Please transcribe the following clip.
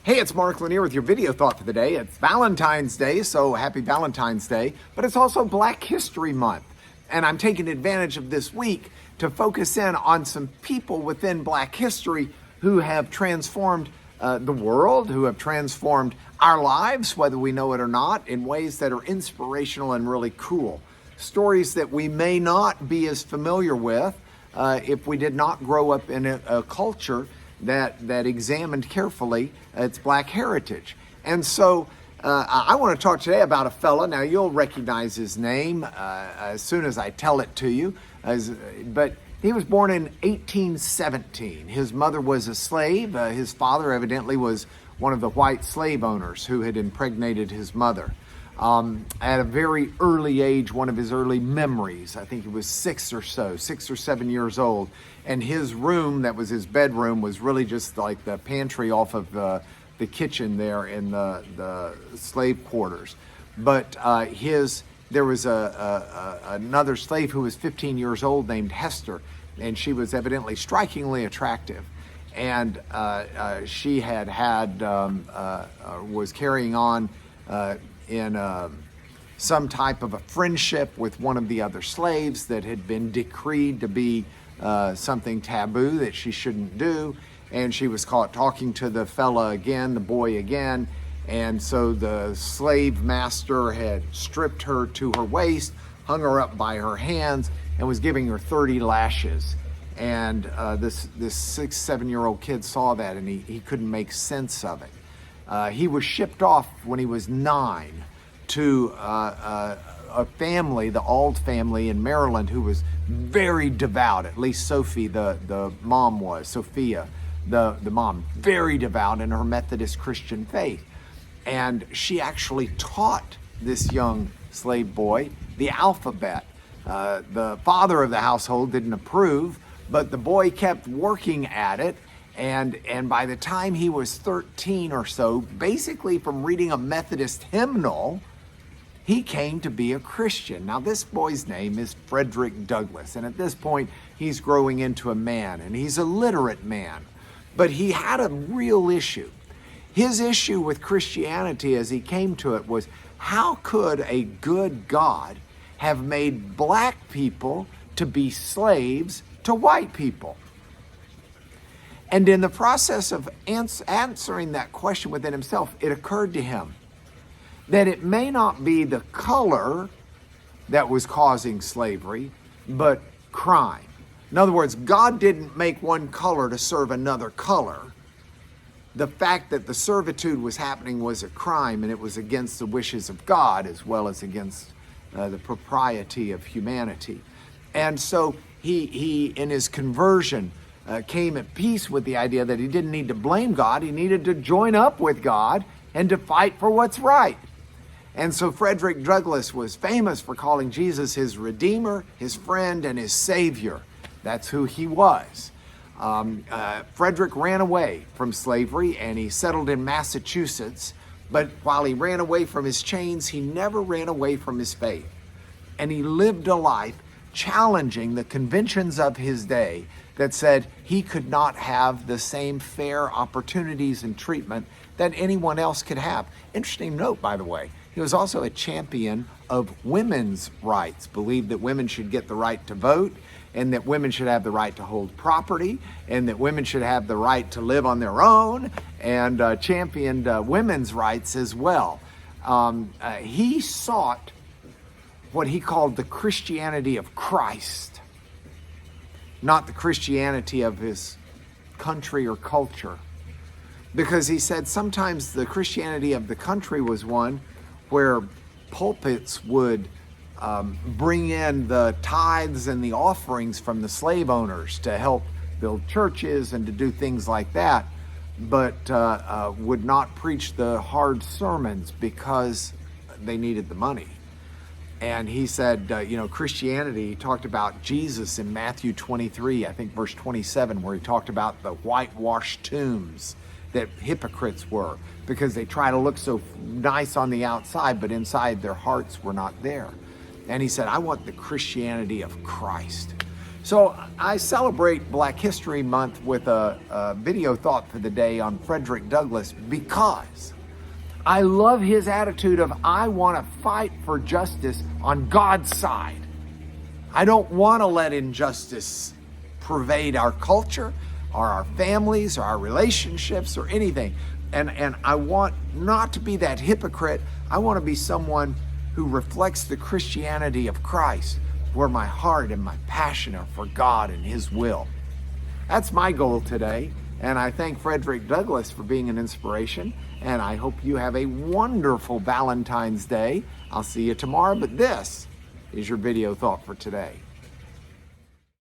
Hey, it's Mark Lanier with your video thought for the day. It's Valentine's Day, so happy Valentine's Day, but it's also Black History Month. And I'm taking advantage of this week to focus in on some people within Black history who have transformed the world, who have transformed our lives, whether we know it or not, in ways that are inspirational and really cool. Stories that we may not be as familiar with if we did not grow up in a culture that examined carefully its Black heritage. And so I want to talk today about a fella. Now you'll recognize his name as soon as I tell it to you, but he was born in 1817. His mother was a slave. His father evidently was one of the white slave owners who had impregnated his mother. At a very early age, one of his early memories, I think he was 6 or 7 years old, and his room, that was his bedroom, was really just like the pantry off of the kitchen there in the slave quarters. But there was another slave who was 15 years old named Hester, and she was evidently strikingly attractive. And she was carrying on in some type of a friendship with one of the other slaves that had been decreed to be something taboo that she shouldn't do. And she was caught talking to the boy again. And so the slave master had stripped her to her waist, hung her up by her hands, and was giving her 30 lashes. And this 6-7-year-old kid saw that, and he couldn't make sense of it. He was shipped off when he was 9 to a family, the Auld family in Maryland, who was very devout. At least Sophie, the mom was, Sophia, the mom, very devout in her Methodist Christian faith. And she actually taught this young slave boy the alphabet. The father of the household didn't approve, but the boy kept working at it. And by the time he was 13 or so, basically from reading a Methodist hymnal, he came to be a Christian. Now, this boy's name is Frederick Douglass, and at this point, he's growing into a man, and he's a literate man. But he had a real issue. His issue with Christianity as he came to it was, how could a good God have made black people to be slaves to white people? And in the process of answering that question within himself, it occurred to him that it may not be the color that was causing slavery, but crime. In other words, God didn't make one color to serve another color. The fact that the servitude was happening was a crime, and it was against the wishes of God as well as against the propriety of humanity. And so he in his conversion, came at peace with the idea that he didn't need to blame God. He needed to join up with God and to fight for what's right. And so Frederick Douglass was famous for calling Jesus his Redeemer, his friend, and his Savior. That's who he was. Frederick ran away from slavery, and he settled in Massachusetts. But while he ran away from his chains, he never ran away from his faith. And he lived a life challenging the conventions of his day that said he could not have the same fair opportunities and treatment that anyone else could have. Interesting note, by the way, he was also a champion of women's rights, believed that women should get the right to vote, and that women should have the right to hold property, and that women should have the right to live on their own, and championed women's rights as well. He sought what he called the Christianity of Christ, not the Christianity of his country or culture. Because he said sometimes the Christianity of the country was one where pulpits would bring in the tithes and the offerings from the slave owners to help build churches and to do things like that, but would not preach the hard sermons because they needed the money. And he said, Christianity, he talked about Jesus in Matthew 23, I think verse 27, where he talked about the whitewashed tombs that hypocrites were, because they try to look so nice on the outside, but inside their hearts were not there. And he said, I want the Christianity of Christ. So I celebrate Black History Month with a video thought for the day on Frederick Douglass because I love his attitude of, I want to fight for justice on God's side. I don't want to let injustice pervade our culture or our families or our relationships or anything. And I want not to be that hypocrite. I want to be someone who reflects the Christianity of Christ, where my heart and my passion are for God and His will. That's my goal today, and I thank Frederick Douglass for being an inspiration, and I hope you have a wonderful Valentine's Day. I'll see you tomorrow, but this is your video thought for today.